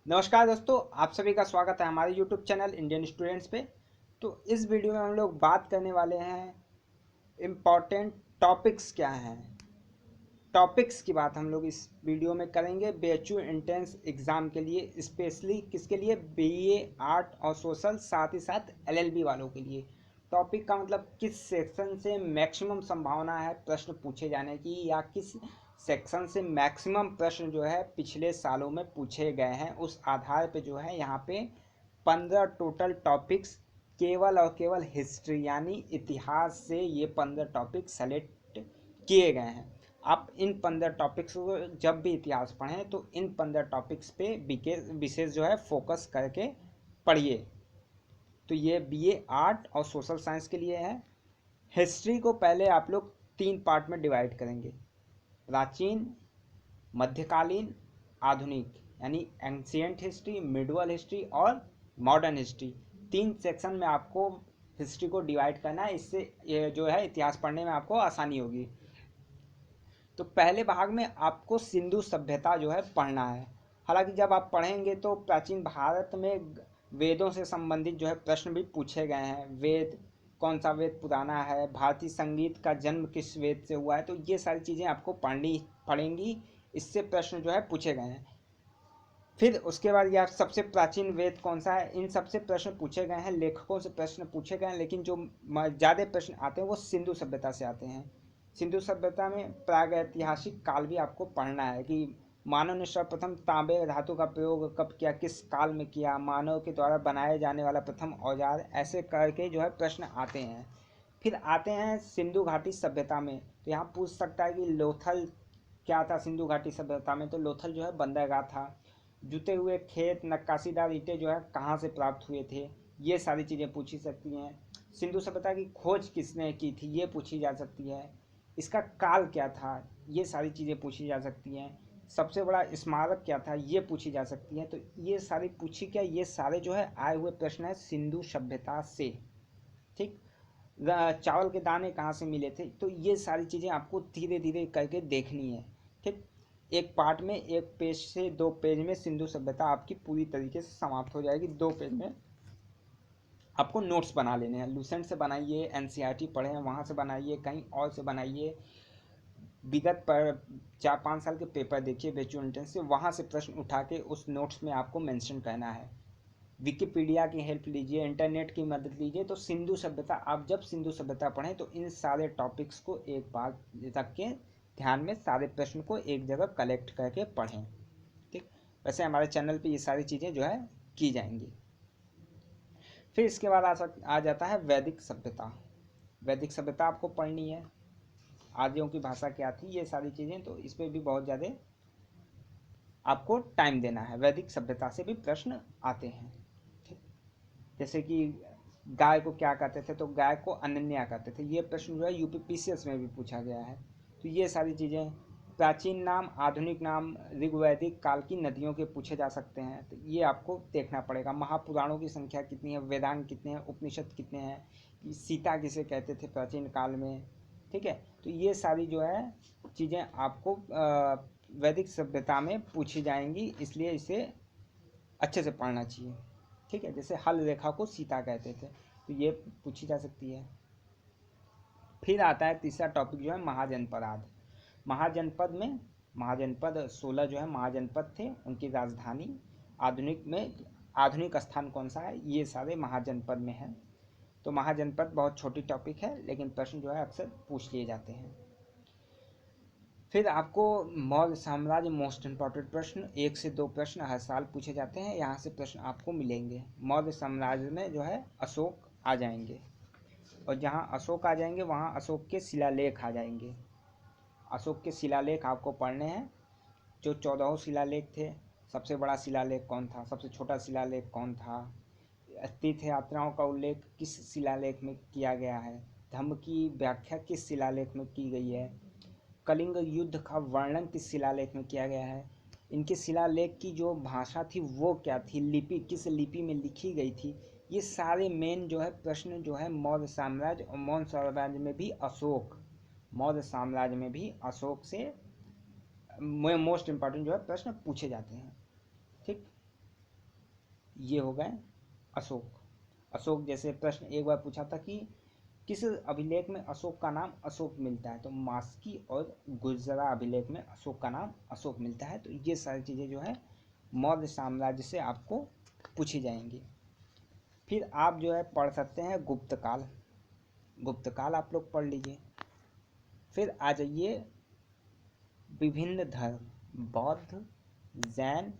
नमस्कार दोस्तों, आप सभी का स्वागत है हमारे YouTube चैनल इंडियन स्टूडेंट्स पे। तो इस वीडियो में हम लोग बात करने वाले हैं इम्पॉर्टेंट टॉपिक्स क्या हैं। टॉपिक्स की बात हम लोग इस वीडियो में करेंगे BHU एंट्रेंस एग्ज़ाम के लिए, स्पेशली किसके लिए, BA आर्ट और सोशल, साथ ही साथ LLB वालों के लिए। टॉपिक का मतलब किस सेक्शन से मैक्सिमम संभावना है प्रश्न पूछे जाने की, या किस सेक्शन से मैक्सिमम प्रश्न जो है पिछले सालों में पूछे गए हैं, उस आधार पे जो है यहाँ पे 15 टोटल टॉपिक्स केवल और केवल हिस्ट्री यानी इतिहास से ये 15 टॉपिक सेलेक्ट किए गए हैं। आप इन 15 टॉपिक्स को जब भी इतिहास पढ़ें तो इन 15 टॉपिक्स पे विशेष जो है फोकस करके पढ़िए। तो ये BA आर्ट और सोशल साइंस के लिए है। हिस्ट्री को पहले आप लोग 3 पार्ट में डिवाइड करेंगे, प्राचीन, मध्यकालीन, आधुनिक, यानी एंशियंट हिस्ट्री, मिडवल हिस्ट्री और मॉडर्न हिस्ट्री। 3 सेक्शन में आपको हिस्ट्री को डिवाइड करना है, इससे ये जो है इतिहास पढ़ने में आपको आसानी होगी। तो पहले भाग में आपको सिंधु सभ्यता जो है पढ़ना है। हालांकि जब आप पढ़ेंगे तो प्राचीन भारत में वेदों से संबंधित जो है प्रश्न भी पूछे गए हैं। वेद, कौन सा वेद पुराना है, भारतीय संगीत का जन्म किस वेद से हुआ है, तो ये सारी चीज़ें आपको पढ़नी पड़ेंगी। इससे प्रश्न जो है पूछे गए हैं। फिर उसके बाद यह सबसे प्राचीन वेद कौन सा है, इन सबसे प्रश्न पूछे गए हैं, लेखकों से प्रश्न पूछे गए हैं। लेकिन जो ज़्यादा प्रश्न आते हैं वो सिंधु सभ्यता से आते हैं। सिंधु सभ्यता में प्रागैतिहासिक काल भी आपको पढ़ना है कि मानव ने सर्वप्रथम तांबे धातु का प्रयोग कब किया, किस काल में किया, मानव के द्वारा बनाए जाने वाला प्रथम औजार, ऐसे करके जो है प्रश्न आते हैं। फिर आते हैं सिंधु घाटी सभ्यता में। तो यहाँ पूछ सकता है कि लोथल क्या था सिंधु घाटी सभ्यता में। तो लोथल जो है बंदरगाह था। जुते हुए खेत, नक्काशीदार ईंटें जो है कहाँ से प्राप्त हुए थे, ये सारी चीज़ें पूछी सकती हैं। सिंधु सभ्यता की खोज किसने की थी, ये पूछी जा सकती है। इसका काल क्या था, ये सारी चीज़ें पूछी जा सकती हैं। सबसे बड़ा स्मारक क्या था, ये पूछी जा सकती हैं। तो ये सारी पूछी क्या, ये सारे जो है आए हुए प्रश्न है सिंधु सभ्यता से। ठीक। चावल के दाने कहाँ से मिले थे, तो ये सारी चीज़ें आपको धीरे धीरे करके देखनी है। ठीक। एक पार्ट में, एक पेज से 2 पेज में सिंधु सभ्यता आपकी पूरी तरीके से समाप्त हो जाएगी। 2 पेज में आपको नोट्स बना लेने हैं। लूसेंट से बनाइए, NCERT पढ़े हैं वहाँ से बनाइए, कहीं और से बनाइए। विगत पर 4-5 साल के पेपर देखिए BHU एंट्रेंस से, वहाँ से प्रश्न उठा के उस नोट्स में आपको मेंशन करना है। विकिपीडिया की हेल्प लीजिए, इंटरनेट की मदद लीजिए। तो सिंधु सभ्यता, आप जब सिंधु सभ्यता पढ़ें तो इन सारे टॉपिक्स को एक बार रख के ध्यान में सारे प्रश्न को एक जगह कलेक्ट करके पढ़ें। ठीक। वैसे हमारे चैनल पे ये सारी चीज़ें जो है की जाएंगी। फिर इसके बाद आ जाता है वैदिक सभ्यता। वैदिक सभ्यता आपको पढ़नी है। आर्यों की भाषा क्या थी, ये सारी चीज़ें, तो इस पर भी बहुत ज़्यादा आपको टाइम देना है। वैदिक सभ्यता से भी प्रश्न आते हैं। ठीक। जैसे कि गाय को क्या कहते थे, तो गाय को अनन्या कहते थे। ये प्रश्न जो है UPPCS में भी पूछा गया है। तो ये सारी चीज़ें, प्राचीन नाम, आधुनिक नाम, ऋग्वैदिक काल की नदियों के पूछे जा सकते हैं। तो ये आपको देखना पड़ेगा। महापुराणों की संख्या कितनी है, वेदांग कितने हैं, उपनिषद कितने हैं, सीता किसे कहते थे प्राचीन काल में। ठीक है। तो ये सारी जो है चीज़ें आपको वैदिक सभ्यता में पूछी जाएंगी, इसलिए इसे अच्छे से पढ़ना चाहिए। ठीक है। जैसे हल रेखा को सीता कहते थे, तो ये पूछी जा सकती है। फिर आता है तीसरा टॉपिक जो है महाजनपद। महाजनपद में, महाजनपद 16 जो है महाजनपद थे, उनकी राजधानी। आधुनिक में आधुनिक स्थान कौन सा है, ये सारे महाजनपद में है। तो महाजनपद बहुत छोटी टॉपिक है, लेकिन प्रश्न जो है अक्सर पूछ लिए जाते हैं। फिर आपको मौर्य साम्राज्य, मोस्ट इम्पॉर्टेंट प्रश्न, 1 से 2 प्रश्न हर साल पूछे जाते हैं, यहाँ से प्रश्न आपको मिलेंगे। मौर्य साम्राज्य में जो है अशोक आ जाएंगे, और जहाँ अशोक आ जाएंगे वहाँ अशोक के शिलालेख आ जाएंगे। अशोक के शिलालेख आपको पढ़ने हैं। जो 14 शिलालेख थे, सबसे बड़ा शिलालेख कौन था, सबसे छोटा शिलालेख कौन था, तीर्थ यात्राओं का उल्लेख किस शिलालेख में किया गया है, धम्म की व्याख्या किस शिलालेख में की गई है, कलिंग युद्ध का वर्णन किस शिलालेख में किया गया है, इनके शिलालेख की जो भाषा थी वो क्या थी, लिपि किस लिपि में लिखी गई थी। ये सारे मेन जो है प्रश्न जो है मौर्य साम्राज्य और मौर्य साम्राज्य में भी अशोक, मौर्य साम्राज्य में भी अशोक से मोस्ट इम्पॉर्टेंट जो है प्रश्न पूछे जाते हैं। ठीक। ये हो गए अशोक। अशोक जैसे प्रश्न एक बार पूछा था कि किस अभिलेख में अशोक का नाम अशोक मिलता है, तो मास्की और गुर्जरा अभिलेख में अशोक का नाम अशोक मिलता है। तो ये सारी चीज़ें जो है मौर्य साम्राज्य से आपको पूछी जाएंगी। फिर आप जो है पढ़ सकते हैं गुप्त काल, गुप्त काल आप लोग पढ़ लीजिए। फिर आ जाइए विभिन्न धर्म, बौद्ध, जैन,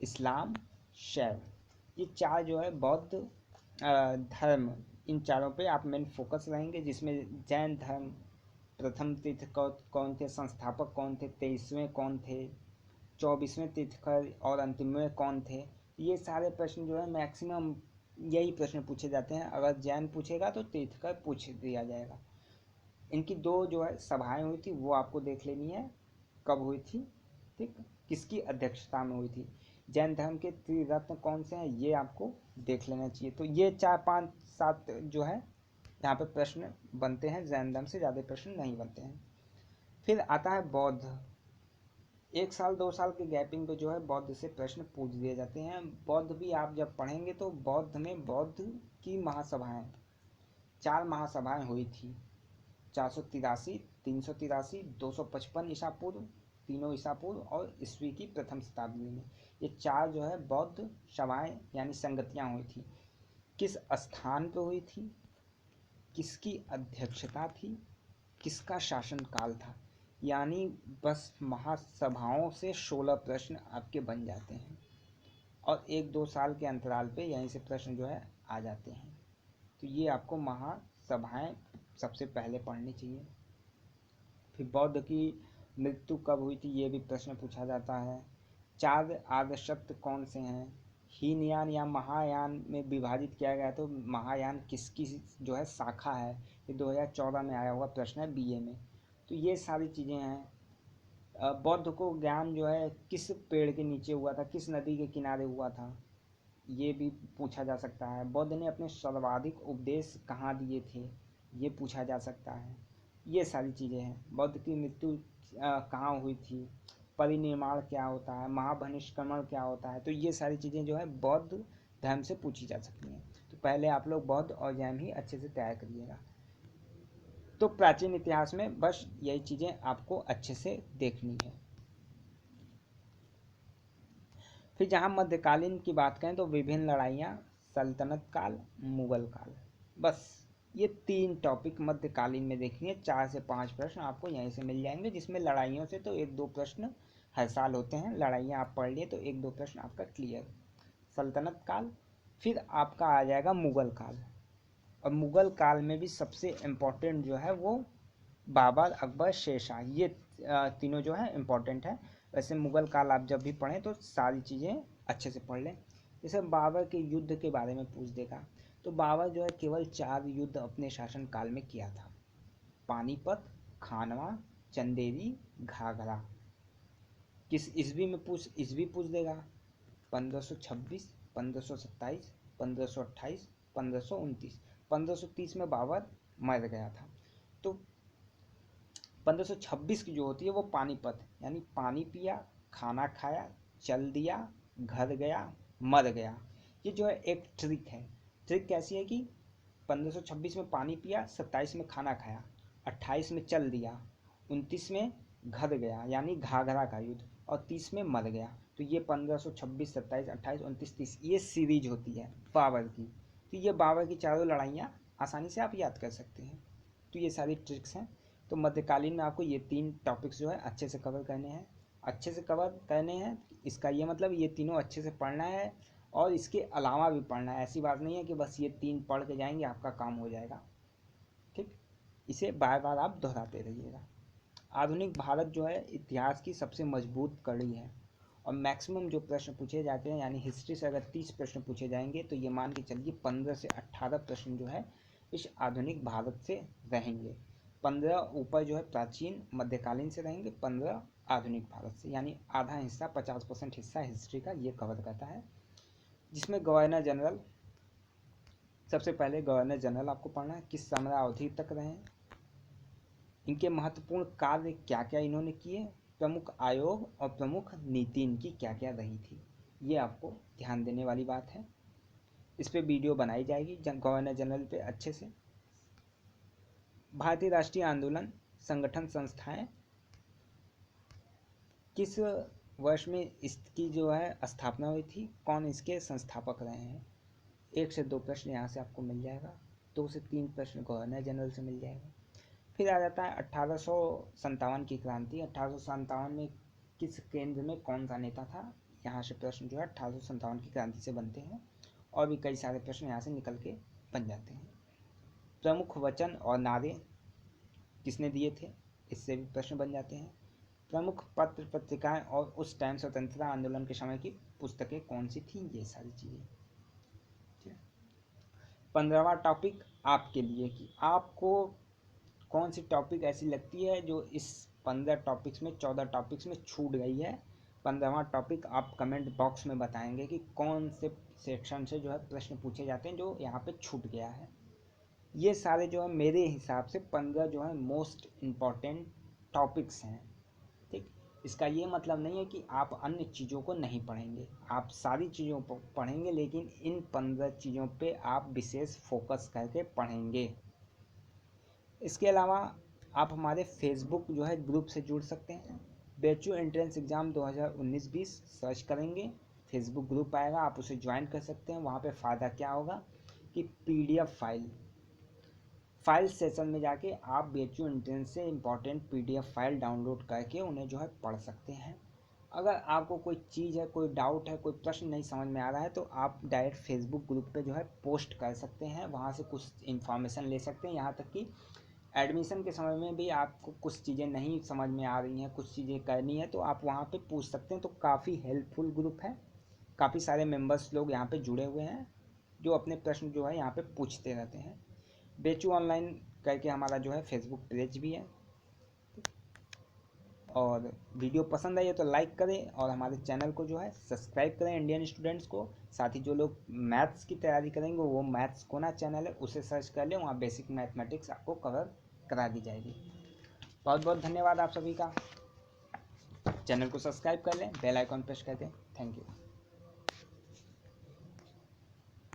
इस्लाम, शैव। ये चार जो है बौद्ध धर्म, इन चारों पे आप मेन फोकस रहेंगे, जिसमें जैन धर्म प्रथम तीर्थकर कौन थे, संस्थापक कौन थे, 23वें कौन थे, 24वें तीर्थकर और अंतिमवें कौन थे। ये सारे प्रश्न जो है मैक्सिमम यही प्रश्न पूछे जाते हैं। अगर जैन पूछेगा तो तीर्थकर पूछ दिया जाएगा। इनकी दो जो है सभाएं हुई थी वो आपको देख लेनी है, कब हुई थी, ठीक, किसकी अध्यक्षता में हुई थी। जैन धर्म के त्रिरत्न कौन से हैं ये आपको देख लेना चाहिए। तो ये 4 5 7 जो है यहाँ पे प्रश्न बनते हैं, जैन धर्म से ज़्यादा प्रश्न नहीं बनते हैं। फिर आता है बौद्ध। 1 साल 2 साल के गैपिंग पे जो है बौद्ध से प्रश्न पूछ दिए जाते हैं। बौद्ध भी आप जब पढ़ेंगे तो बौद्ध में बौद्ध की महासभाएं, 4 महासभाएं हुई थी, 483, 383, 255 ईसा पूर्व, 3 ईसा पूर्व और ईस्वी की प्रथम शताब्दी में। ये 4 जो है बौद्ध सभाएं यानी संगतियां हुई थी। किस स्थान पर हुई थी, किसकी अध्यक्षता थी, किसका शासनकाल था, यानी बस महासभाओं से 16 प्रश्न आपके बन जाते हैं और 1-2 साल के अंतराल पे यहीं से प्रश्न जो है आ जाते हैं। तो ये आपको महासभाएं सबसे पहले पढ़नी चाहिए। फिर बौद्ध की मृत्यु कब हुई थी ये भी प्रश्न पूछा जाता है। 4 आर्यसत्य कौन से हैं, हीनयान या महायान में विभाजित किया गया, तो महायान किसकी जो है शाखा है, ये 2014 में आया हुआ प्रश्न है बीए में। तो ये सारी चीज़ें हैं। बौद्ध को ज्ञान जो है किस पेड़ के नीचे हुआ था, किस नदी के किनारे हुआ था, ये भी पूछा जा सकता है। बौद्ध ने अपने सर्वाधिक उपदेश कहाँ दिए थे, ये पूछा जा सकता है। ये सारी चीज़ें हैं। बौद्ध की मृत्यु कहाँ हुई थी, परिनिर्माण क्या होता है, महापरिनिष्क्रमण क्या होता है, तो ये सारी चीज़ें जो है बौद्ध धर्म से पूछी जा सकती हैं। तो पहले आप लोग बौद्ध और जैन ही अच्छे से तैयार करिएगा। तो प्राचीन इतिहास में बस यही चीज़ें आपको अच्छे से देखनी है। फिर जहाँ मध्यकालीन की बात करें तो विभिन्न लड़ाइयाँ, सल्तनत काल, मुगल काल, बस ये 3 टॉपिक मध्यकालीन में देखनी है। 4 से 5 प्रश्न आपको यहीं से मिल जाएंगे, जिसमें लड़ाइयों से तो 1-2 प्रश्न हर साल होते हैं। लड़ाइयाँ आप पढ़ लिए तो 1-2 प्रश्न आपका क्लियर। सल्तनत काल, फिर आपका आ जाएगा मुगल काल, और मुगल काल में भी सबसे इम्पोर्टेंट जो है वो बाबर, अकबर, शेरशाह, ये तीनों जो है इम्पोर्टेंट है। वैसे मुगल काल आप जब भी पढ़ें तो सारी चीज़ें अच्छे से पढ़ लें। जैसे बाबर के युद्ध के बारे में पूछ देगा, तो बाबर जो है केवल 4 युद्ध अपने शासनकाल में किया था, पानीपत, खानवा, चंदेरी, घाघरा। किस ईस्वी में ईस्वी पूछ देगा, 1526, 1527, 1528, 1529। 1530 में बाबर मर गया था। तो 1526 की जो होती है वो पानीपत, यानी पानी पिया, खाना खाया, चल दिया, घर गया, मर गया। ये जो है एक ट्रिक है। ट्रिक कैसी है कि 1526 में पानी पिया, 27 में खाना खाया, 28 में चल दिया, 29 में घर गया यानी घाघरा का युद्ध, और 30 में मर गया। तो ये 1526, 27, 28, 29, 30 ये सीरीज होती है बाबर की। तो ये बाबर की चारों लड़ाइयाँ आसानी से आप याद कर सकते हैं। तो ये सारी ट्रिक्स हैं। तो मध्यकालीन में आपको ये 3 टॉपिक्स जो है अच्छे से कवर करने हैं, अच्छे से कवर करने हैं। इसका ये मतलब ये तीनों अच्छे से पढ़ना है और इसके अलावा भी पढ़ना है। ऐसी बात नहीं है कि बस ये 3 पढ़ के जाएंगे आपका काम हो जाएगा, ठीक। इसे बार बार आप दोहराते रहिएगा। आधुनिक भारत जो है इतिहास की सबसे मजबूत कड़ी है, और मैक्सिमम जो प्रश्न पूछे जाते हैं, यानी हिस्ट्री से अगर 30 प्रश्न पूछे जाएंगे तो ये मान के चलिए 15 से 18 प्रश्न जो है इस आधुनिक भारत से रहेंगे। 15 ऊपर जो है प्राचीन मध्यकालीन से रहेंगे, 15 आधुनिक भारत से, यानी आधा हिस्सा 50% हिस्सा हिस्ट्री का ये कवर करता है। जिसमें गवर्नर जनरल, सबसे पहले गवर्नर जनरल आपको पढ़ना है, किस समयावधि तक रहे, इनके महत्वपूर्ण कार्य क्या क्या इन्होंने किए, प्रमुख आयोग और प्रमुख नीति इनकी क्या क्या रही थी। ये आपको ध्यान देने वाली बात है। इस पे वीडियो बनाई जाएगी गवर्नर जनरल पे अच्छे से। भारतीय राष्ट्रीय आंदोलन संगठन संस्थाएं किस वर्ष में इसकी जो है स्थापना हुई थी, कौन इसके संस्थापक रहे हैं। 1 से 2 प्रश्न यहाँ से आपको मिल जाएगा, 2 से 3 प्रश्न गवर्नर जनरल से मिल जाएगा। फिर आ जाता है 1857 की क्रांति। 1857 में किस केंद्र में कौन सा नेता था, यहाँ से प्रश्न जो है 1857 की क्रांति से बनते हैं। और भी कई सारे प्रश्न यहाँ से निकल के बन जाते हैं। प्रमुख वचन और नारे किसने दिए थे, इससे भी प्रश्न बन जाते हैं। प्रमुख पत्र पत्रिकाएं और उस टाइम स्वतंत्रता आंदोलन के समय की पुस्तकें कौन सी थी, ये सारी चीज़ें। 15वां टॉपिक आपके लिए कि आपको कौन सी टॉपिक ऐसी लगती है जो इस 15 टॉपिक्स में 14 टॉपिक्स में छूट गई है। 15वां टॉपिक आप कमेंट बॉक्स में बताएंगे कि कौन से सेक्शन से जो है प्रश्न पूछे जाते हैं जो यहाँ पे छूट गया है। ये सारे जो है मेरे हिसाब से 15 जो है मोस्ट इम्पॉर्टेंट टॉपिक्स हैं। ठीक, इसका ये मतलब नहीं है कि आप अन्य चीज़ों को नहीं पढ़ेंगे, आप सारी चीज़ों को पढ़ेंगे, लेकिन इन 15 चीज़ों पे आप विशेष फोकस करके पढ़ेंगे। इसके अलावा आप हमारे फेसबुक जो है ग्रुप से जुड़ सकते हैं। बेचू एंट्रेंस एग्ज़ाम 2019-20 सर्च करेंगे, फेसबुक ग्रुप आएगा, आप उसे ज्वाइन कर सकते हैं। वहाँ पे फ़ायदा क्या होगा कि PDF फाइल सेशन में जाके आप बेचू एंट्रेंस से इम्पॉर्टेंट PDF फाइल डाउनलोड करके उन्हें जो है पढ़ सकते हैं। अगर आपको कोई चीज़ है, कोई डाउट है, कोई प्रश्न नहीं समझ में आ रहा है तो आप डायरेक्ट फेसबुक ग्रुप पे जो है पोस्ट कर सकते हैं, वहाँ से कुछ इन्फॉर्मेशन ले सकते हैं। यहाँ तक कि एडमिशन के समय में भी आपको कुछ चीज़ें नहीं समझ में आ रही हैं, कुछ चीज़ें करनी है तो आप वहाँ पे पूछ सकते हैं। तो काफ़ी हेल्पफुल ग्रुप है, काफ़ी सारे मेंबर्स लोग यहाँ पे जुड़े हुए हैं जो अपने प्रश्न जो है यहाँ पे पूछते रहते हैं। बेचू ऑनलाइन करके हमारा जो है फेसबुक पेज भी है। और वीडियो पसंद आई है तो लाइक करें और हमारे चैनल को जो है सब्सक्राइब करें इंडियन स्टूडेंट्स को। साथ ही जो लोग मैथ्स की तैयारी करेंगे वो मैथ्स कोना चैनल है, उसे सर्च कर लें, वहाँ बेसिक मैथमेटिक्स आपको कवर करा दी जाएगी। बहुत बहुत धन्यवाद आप सभी का। चैनल को सब्सक्राइब कर लें, बेल आइकॉन प्रेस कर दें। Thank you.